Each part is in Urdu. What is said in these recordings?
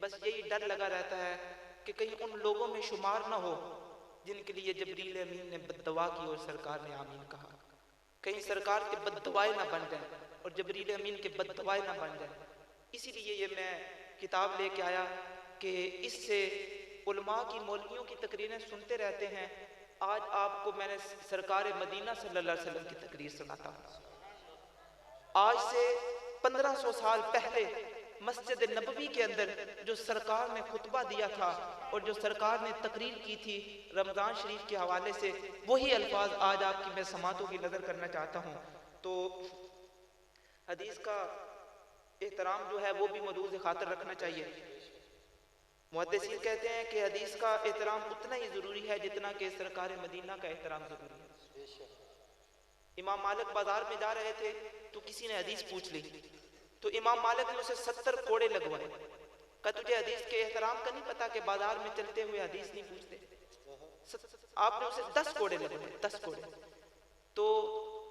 بس یہی ڈر لگا رہتا ہے کہ کہیں ان لوگوں میں شمار نہ ہو جن کے لیے جبریل امین نے بد دعا کی اور سرکار نے آمین کہا، کہیں سرکار کے بد دعائیں نہ بن جائیں اور جبریل امین کے بد دعائیں نہ بن جائیں۔ اسی لیے یہ میں کتاب لے کے آیا کہ اس سے علماء کی مولویوں کی تقریریں سنتے رہتے ہیں، آج آپ کو میں نے سرکار مدینہ صلی اللہ علیہ وسلم کی تقریر سناتا ہوں۔ آج سے 1500 سال پہلے مسجد نبوی کے اندر جو سرکار نے خطبہ دیا تھا اور جو سرکار نے تقریر کی تھی رمضان شریف کے حوالے سے، وہی الفاظ آج آپ کی میں سماعتوں کی نظر کرنا چاہتا ہوں۔ تو حدیث کا احترام جو ہے وہ بھی ملحوظ خاطر رکھنا چاہیے۔ محدثین کہتے ہیں کہ حدیث کا احترام اتنا ہی ضروری ہے جتنا کہ سرکار مدینہ کا احترام ضروری ہے۔ امام مالک بازار میں جا رہے تھے تو کسی نے حدیث پوچھ لی، تو امام مالک نے اسے 70 کوڑے لگوائے، کہا تجھے حدیث کے احترام کا نہیں پتا کہ بازار میں چلتے ہوئے حدیث نہیں پوچھتے؟ آپ نے اسے 10 کوڑے لگوائے، 10 کوڑے۔ تو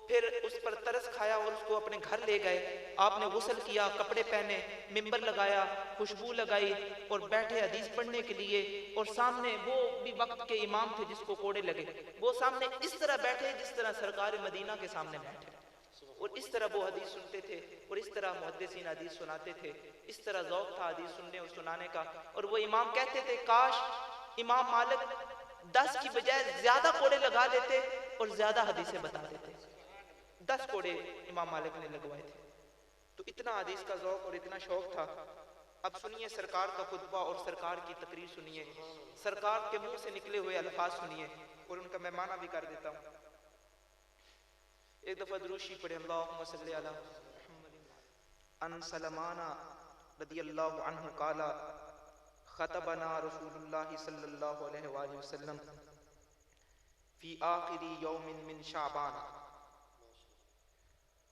پھر اس پر ترس کھایا اور اس کو اپنے گھر لے گئے، آپ نے غسل کیا، کپڑے پہنے، ممبر لگایا، خوشبو لگائی اور بیٹھے حدیث پڑھنے کے لیے، اور سامنے وہ بھی وقت کے امام تھے جس کو کوڑے لگے، وہ سامنے اس طرح بیٹھے جس طرح سرکار مدینہ کے سامنے بیٹھے، اور اس طرح وہ حدیث سنتے تھے اور اس طرح محدثین حدیث سناتے تھے، اس طرح ذوق تھا حدیث سننے اور سنانے کا۔ اور وہ امام کہتے تھے کاش امام مالک 10 کی بجائے زیادہ کوڑے لگا لیتے اور زیادہ حدیثیں بتا دیتے۔ 10 کوڑے امام مالک نے لگوائے تھے، تو اتنا حدیث کا ذوق اور اتنا شوق تھا۔ اب سنیے سرکار کا خطبہ اور سرکار کی تقریر سنیے، سرکار کے منہ سے نکلے ہوئے الفاظ سنیے، اور ان کا میں معنی بھی کر دیتا ہوں۔ ایک دفعہ دروشی پڑھے، اللہم صلی علی محمد۔ ان سلمان رضی اللہ عنہ قال خطبنا رسول اللہ صلی اللہ علیہ وآلہ وسلم فی آخر یوم من شعبان۔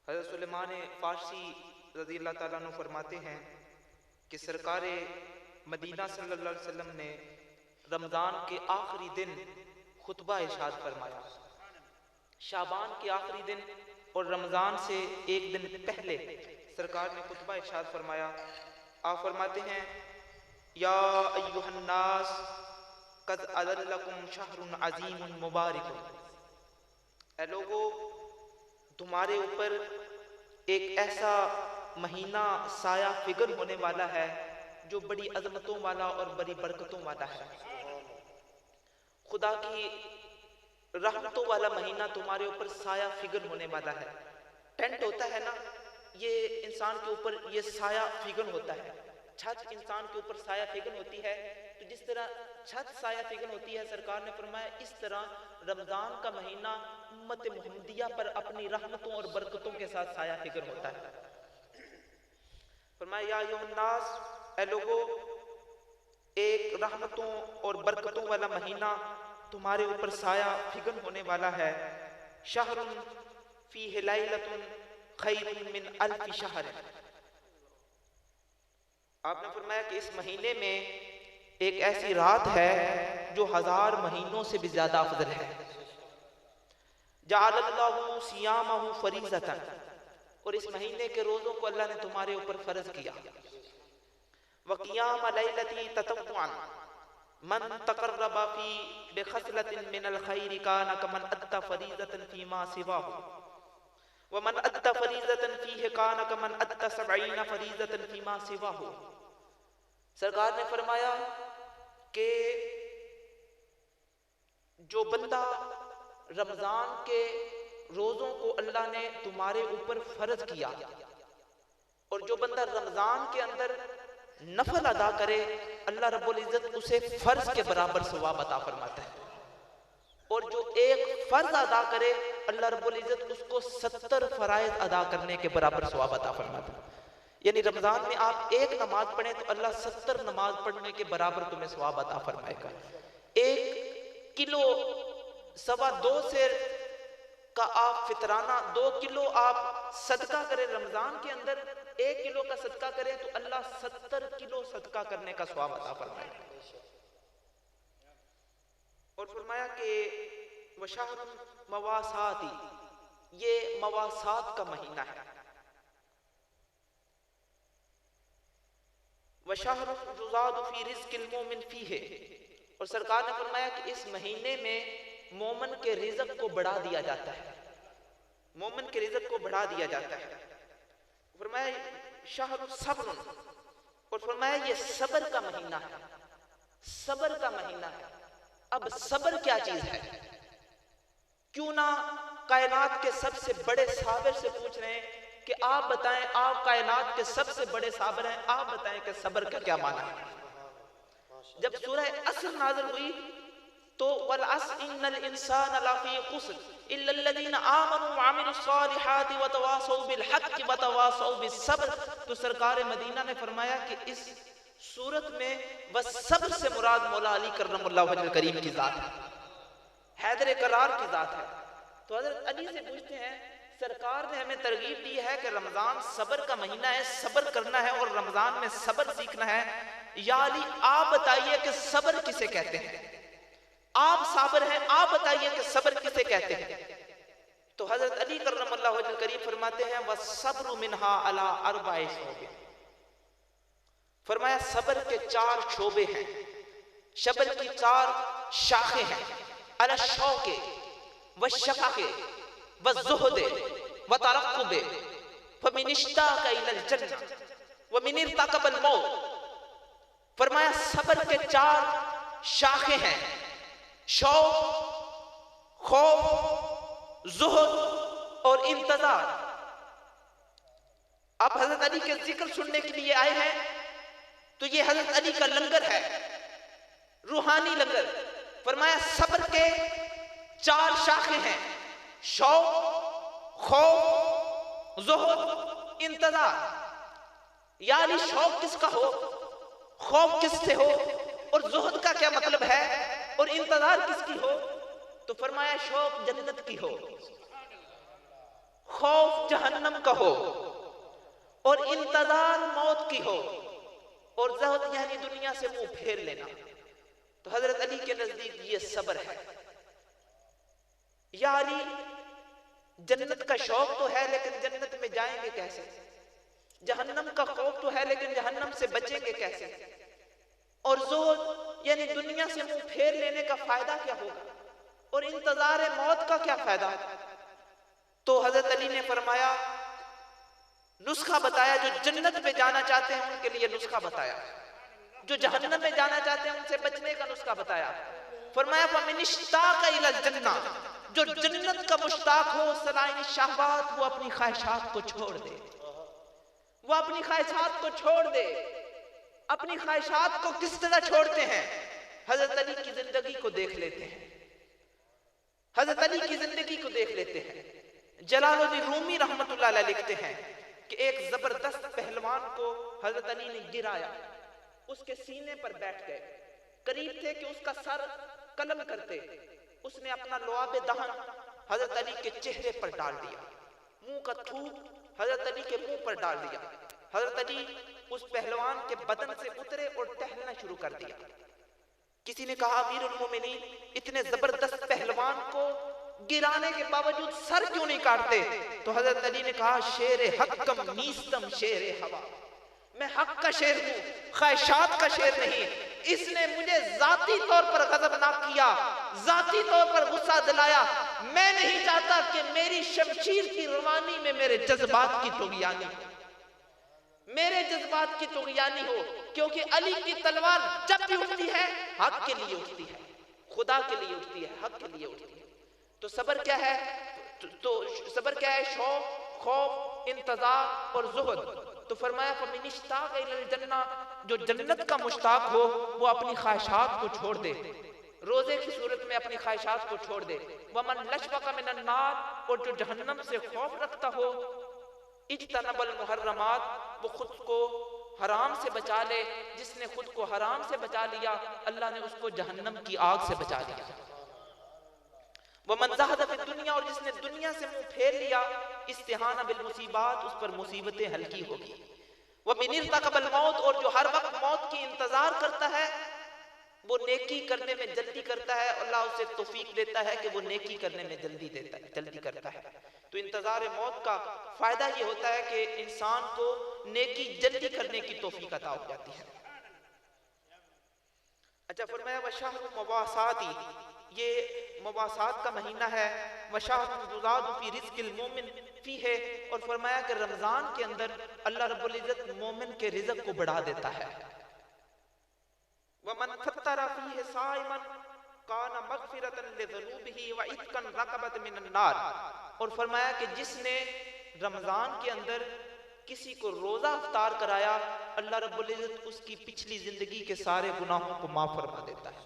حضرت سلیمان فارسی رضی اللہ تعالیٰ عنہ فرماتے ہیں کہ سرکار مدینہ صلی اللہ علیہ وسلم نے رمضان کے آخری دن خطبہ ارشاد فرمایا، شعبان کے آخری دن اور رمضان سے ایک دن پہلے سرکار نے خطبہ ارشاد فرمایا۔ آپ فرماتے ہیں یا ایھا الناس قد اظلکم شہر عظیم مبارک، اے لوگو تمہارے اوپر ایک ایسا مہینہ سایہ فگن ہونے والا ہے جو بڑی عظمتوں والا اور بڑی برکتوں والا ہے۔ خدا کی رحمتوں والا مہینہ تمہارے اوپر سایہ فگن ہونے والا ہے۔ ٹینٹ ہوتا ہے نا، یہ انسان کے اوپر یہ سایہ فگن ہوتا ہے، چھت انسان کے اوپر سایہ فگن ہوتی ہے، تو جس طرح چھت سایہ فگن ہوتی ہے، سرکار نے فرمایا اس طرح رمضان کا مہینہ امت محمدیہ پر اپنی رحمتوں اور برکتوں کے ساتھ سایہ فگن ہوتا ہے۔ فرمایا یا ایھا الناس، اے لوگو ایک رحمتوں اور برکتوں والا مہینہ تمہارے اوپر سایہ فگن ہونے والا ہے، شہر فیہ لیلۃ خیر من الف شہر۔ آپ نے فرمایا کہ اس مہینے میں ایک ایسی رات ہے جو 1000 مہینوں سے بھی زیادہ افضل ہے۔ جعل اللہ صیامہ فریضۃ، اور اس مہینے کے روزوں کو اللہ نے تمہارے اوپر فرض کیا۔ وقیام لیلۃ تطوعا، من تقرب فی بخصلۃ من الخیر کان کمن ادى فریضۃ فیما سواہ، ومن ادى فریضۃ فیہ کان کمن ادى 70 فریضۃ فیما سواہ۔ سرکار نے فرمایا کہ جو بندہ رمضان کے روزوں کو اللہ نے تمہارے اوپر فرض کیا، اور جو بندہ رمضان کے اندر نفل ادا کرے، اللہ رب العزت اسے فرض کے برابر ثواب عطا فرماتا ہے، اور جو ایک فرض ادا کرے اللہ رب العزت اس کو 70 فرائض ادا کرنے کے برابر ثواب عطا فرماتا ہے۔ یعنی رمضان میں آپ ایک نماز پڑھیں تو اللہ 70 نماز پڑھنے کے برابر تمہیں ثواب عطا فرمائے گا۔ 1 کلو 2.25 سیر کا آپ فطرانہ 2 کلو آپ صدقہ کریں رمضان کے اندر، 1 کلو کا صدقہ کریں تو اللہ 70 کلو صدقہ کرنے کا ثواب عطا فرمائے گا۔ اور فرمایا کہ وشہر مواسات، یہ مواسات کا مہینہ ہے۔ وشہر یزاد فی رزق المؤمن فیہ، اور سرکار نے فرمایا کہ اس مہینے میں مومن کے رزق کو بڑھا دیا جاتا ہے، مومن کے رزق کو بڑھا دیا جاتا ہے۔ فرمایا شہر صبر، اور فرمایا یہ صبر کا مہینہ ہے، صبر کا مہینہ ہے۔ اب صبر کیا چیز ہے؟ کیوں نہ کائنات کے سب سے بڑے صابر سے پوچھ رہے ہیں کہ آپ بتائیں، آپ کائنات کے سب سے بڑے صابر ہیں، آپ بتائیں کہ صبر کا کیا معنی ہے؟ جب سورہ عصر نازل ہوئی تو وَالْعَصْرِ إِنَّ الْإِنسَانَ لَفِي خُسْرٍ إِلَّا الَّذِينَ آمَنُوا وَعَمِلُوا الصَّالِحَاتِ وَتَوَاصَوْا بِالْحَقِّ وَتَوَاصَوْا بِالصَّبْرِ، تو سرکار مدینہ نے فرمایا کہ اس صورت میں والصبر سے مراد مولا علی کرم اللہ وجہ کریم کی ذات ہے، حیدر کرار کی ذات ہے۔ تو حضرت علی سے پوچھتے ہیں، سرکار نے ہمیں ترغیب دی ہے کہ رمضان صبر کا مہینہ ہے، صبر کرنا ہے اور رمضان میں صبر سیکھنا ہے، یا علی آپ بتائیے کہ صبر کسے کہتے ہیں؟ آپ صابر ہیں، آپ بتائیے کہ صبر کسے کہتے ہیں؟ تو حضرت علی کرم اللہ وجہ کریم فرماتے ہیں وَالصَّبْرُ مِنْهَا عَلَىٰ أَرْبَعِ شُعَبٍ، فرمایا صبر کے 4 شعبے ہیں، صبر کی 4 شاخیں ہیں، عَلَى الشَّوْقِ وَالشَّفَقِ وَالزُّهْدِ وَتَرَقُّبِ فَمِنِ اشْتَاقَ إِلَى الْجَنَّةِ وَمِنِ ارْتَقَبَ الْمَوْتِ، فرمایا صبر کے 4 شاخیں ہیں، شوق، خوف، زہد اور انتظار۔ آپ حضرت علی کے ذکر سننے کے لیے آئے ہیں تو یہ حضرت علی کا لنگر ہے، روحانی لنگر۔ فرمایا صبر کے 4 شاخیں ہیں، شوق، خوف، زہد، انتظار۔ یعنی شوق کس کا ہو، خوف کس سے ہو، اور زہد کا کیا مطلب ہے، اور انتظار کس کی ہو؟ تو فرمایا شوق جنت کی ہو، خوف جہنم کا ہو، اور انتظار موت کی ہو، اور زہد یعنی دنیا سے منہ پھیر لینا۔ تو حضرت علی کے نزدیک یہ صبر ہے۔ یا علی جنت کا شوق تو ہے لیکن جنت میں جائیں گے کیسے؟ جہنم کا خوف تو ہے لیکن جہنم سے بچیں گے کیسے؟ اور زہد یعنی دنیا سے منہ پھیر لینے کا فائدہ کیا ہوگا، اور انتظار موت کا کیا فائدہ؟ تو حضرت علی نے فرمایا، نسخہ بتایا، جو جنت میں جانا چاہتے ہیں ان کے لیے نسخہ بتایا، جو جہنم میں جانا چاہتے ہیں ان سے بچنے کا نسخہ بتایا۔ فرمایا فَمِنِ اشْتَاقَ إِلَى الْجَنَّةِ، جو جنت کا مشتاق ہو، سلائن الشہوات، وہ اپنی خواہشات کو چھوڑ دے، وہ اپنی خواہشات کو چھوڑ دے۔ اپنی خواہشات کو کس طرح چھوڑتے ہیں؟ حضرت علی کی زندگی کو دیکھ لیتے ہیں، حضرت علی کی زندگی کو دیکھ لیتے ہیں۔ جلال الدین رومی رحمت اللہ علیہ لکھتے ہیں کہ ایک زبردست پہلوان کو حضرت علی نے گرایا، اس کے سینے پر بیٹھ گئے، قریب تھے کہ اس کا سر قلم کرتے، اس نے اپنا لعاب دہن حضرت علی کے چہرے پر ڈال دیا، منہ کا تھوک حضرت علی کے منہ پر ڈال دیا۔ حضرت علی اس پہلوان کے بدن سے اترے اور ٹہلنا شروع کر دیا۔ کسی نے کہا امیر المومنین اتنے زبردست پہلوان کو گرانے کے باوجود سر کیوں نہیں کاٹتے؟ تو حضرت علی نے کہا شیر حقم نیستم شیر ہوا، میں حق کا شیر ہوں، خواہشات کا شیر نہیں۔ اس نے مجھے ذاتی طور پر غضبناک کیا، ذاتی طور پر غصہ دلایا، میں نہیں چاہتا کہ میری شمشیر کی روانی میں میرے جذبات کی طغیانی ہو، میرے جذبات کی طغیانی ہو، کیونکہ علی کی تلوار جب بھی اٹھتی ہے حق کے لیے اٹھتی ہے، خدا کے لیے اٹھتی ہے، حق کے لیے اٹھتی ہے۔ تو صبر کیا ہے؟ تو صبر کیا ہے؟ شوق، خوف، انتظار اور زہد۔ تو فرمایا فَمِنِ اشْتَاقَ إِلَى الْجَنَّةِ، جو جنت کا مشتاق ہو وہ اپنی خواہشات کو چھوڑ دے، روزے کی صورت میں اپنی خواہشات کو چھوڑ دے۔ وَمَنْ لَشْفَقَ مِنَ النَّارِ، اور جو جہنم سے خوف رکھتا ہو، اجتنب المحرمات، وہ خود کو حرام سے بچا لے، جس نے خود کو حرام سے بچا لیا اللہ نے اس کو جہنم کی آگ سے بچا لیا۔ وَمَنْ زَهَدَ فِي الدُّنْيَا، اور جس نے دنیا سے منہ پھیر لیا، استہانہ بالمصیبات، اس پر مصیبتیں ہلکی ہوگی۔ وَمِنِ ارْتَقَبَ الْمَوْتِ، اور جو ہر وقت موت کی انتظار کرتا ہے، وہ نیکی کرنے میں جلدی کرتا ہے، اللہ اسے توفیق دیتا ہے کہ وہ نیکی کرنے میں جلدی کرتا ہے۔ تو انتظار موت کا فائدہ یہ ہوتا ہے کہ انسان کو نیکی جلدی کرنے کی توفیق عطا ہو جاتی ہے۔ اچھا فرمایا وَشَهْرُ مَوَاسَاتِ، یہ مواسات کا مہینہ ہے، وَشَهْرٌ يُزَادُ فِي رِزْقِ الْمُؤْمِنِ فِيهِ، اور فرمایا کہ رمضان کے اندر اللہ رب العزت مومن کے رزق کو بڑھا دیتا ہے۔ وَمَنْ فَطَّرَ فِيهِ صَائِمًا كَانَ مَغْفِرَةً لِذُنُوبِهِ وَعِتْقًا رَقَبَةً مِنَ النَّارِ، اور فرمایا کہ جس نے رمضان کے اندر کسی کو روزہ افطار کرایا، اللہ رب العزت اس کی پچھلی زندگی کے سارے گناہوں کو معاف فرما دیتا ہے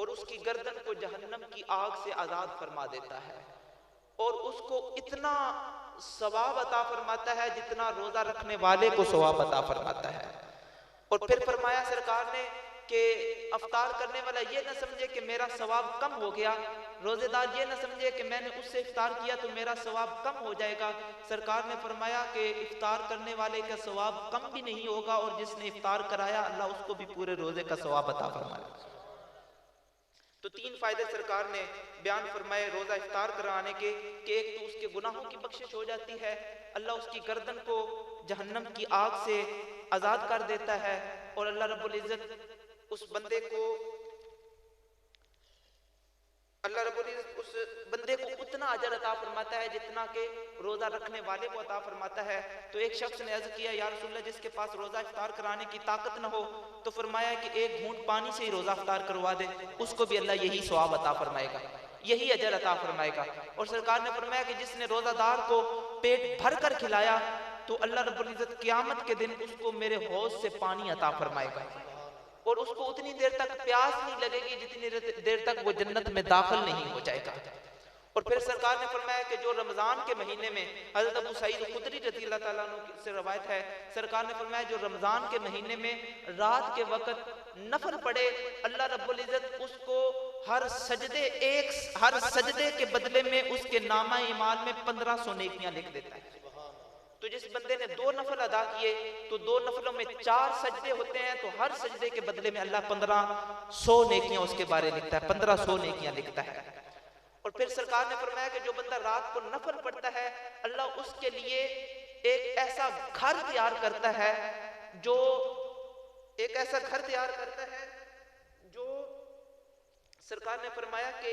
اور اس کی گردن کو جہنم کی آگ سے آزاد فرما دیتا ہے، اور اس کو اتنا ثواب عطا فرماتا ہے جتنا روزہ رکھنے والے کو ثواب عطا فرماتا ہے۔ اور پھر فرمایا سرکار نے کہ افطار کرنے والا یہ نہ سمجھے کہ میرا ثواب کم ہو گیا، روزے دار یہ نہ سمجھے کہ میں نے اس سے افطار کیا تو میرا ثواب کم ہو جائے گا۔ سرکار نے فرمایا کہ افطار کرنے والے کا ثواب کم بھی نہیں ہوگا، اور جس نے افطار کرایا اللہ اس کو بھی پورے روزے کا ثواب عطا فرمائے۔ تو تین فائدے سرکار نے بیان فرمائے روزہ افطار کرانے کے، کہ ایک تو اس کے گناہوں کی بخشش ہو جاتی ہے، اللہ اس کی گردن کو جہنم کی آگ سے آزاد کر دیتا ہے، اور اللہ رب العزت اس بندے کو اتنا اجر عطا فرماتا ہے جتنا کہ روزہ رکھنے والے کو عطا فرماتا ہے۔ تو ایک شخص نے عرض کیا یا رسول اللہ جس کے پاس روزہ افطار کرانے کی طاقت نہ ہو، تو فرمایا کہ ایک گھونٹ پانی سے ہی روزہ افطار کروا دے، اس کو بھی اللہ یہی ثواب عطا فرمائے گا، یہی اجر عطا فرمائے گا۔ اور سرکار نے فرمایا کہ جس نے روزہ دار کو پیٹ بھر کر کھلایا تو اللہ رب العزت قیامت کے دن اس کو میرے حوض سے پانی عطا فرمائے گا، اور اس کو اتنی دیر تک پیاس نہیں لگے گی جتنی دیر تک وہ جنت میں داخل نہیں ہو جائے گا۔ اور پھر سرکار نے فرمایا کہ جو رمضان کے مہینے میں، حضرت ابو سعید خدری رضی اللہ تعالیٰ عنہ سے روایت ہے، سرکار نے فرمایا جو رمضان کے مہینے میں رات کے وقت نفل پڑے، اللہ رب العزت اس کو ہر سجدے کے بدلے میں اس کے نامہ اعمال میں 1500 نیکیاں لکھ دیتا ہے۔ تو جس بندے نے 2 نفل ادا کیے تو 2 نفلوں میں 4 سجدے ہوتے ہیں، تو ہر سجدے کے بدلے میں اللہ 1500 نیکیاں اس کے بارے لکھتا ہے، 1500 نیکیاں لکھتا ہے۔ اور پھر سرکار نے فرمایا کہ جو بندہ رات کو نفل پڑھتا ہے اللہ اس کے لیے ایک ایسا گھر تیار کرتا ہے جو سرکار نے فرمایا کہ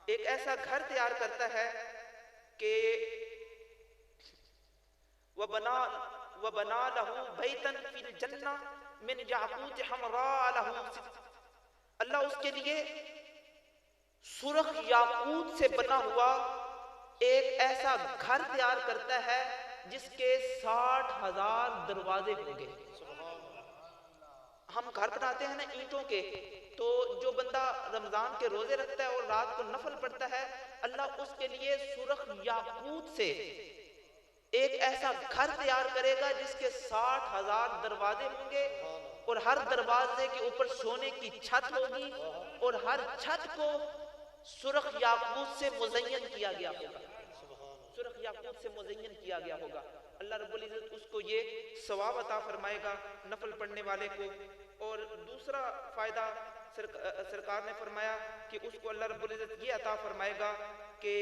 ایک ایسا گھر تیار کرتا ہے کہ وَبَنَا لَهُ بَيْتًا فِي الْجَنَّةِ مِنْ يَعْقُوتِ حَمْرَاءَ لَهُ، اللہ اس کے لیے سرخ یاقوت سے بنا ہوا ایک ایسا گھر تیار کرتا ہے جس کے 60,000 دروازے ہوں گے۔ ہم گھر بناتے ہیں نا اینٹوں کے، تو جو بندہ رمضان کے روزے رکھتا ہے اور رات کو نفل پڑھتا ہے، اللہ اس کے لیے سرخ یاقوت سے ایک ایسا گھر تیار کرے گا جس کے 60,000 دروازے ہوں گے، اور ہر دروازے کے اوپر سونے کی چھت ہوگی، اور ہر چھت کو سرخ یاقوت سے مزین کیا گیا ہوگا۔ اللہ رب العزت اس کو یہ ثواب عطا فرمائے گا نفل پڑھنے والے کو۔ اور دوسرا فائدہ سرکار نے فرمایا کہ اس کو اللہ رب العزت یہ عطا فرمائے گا کہ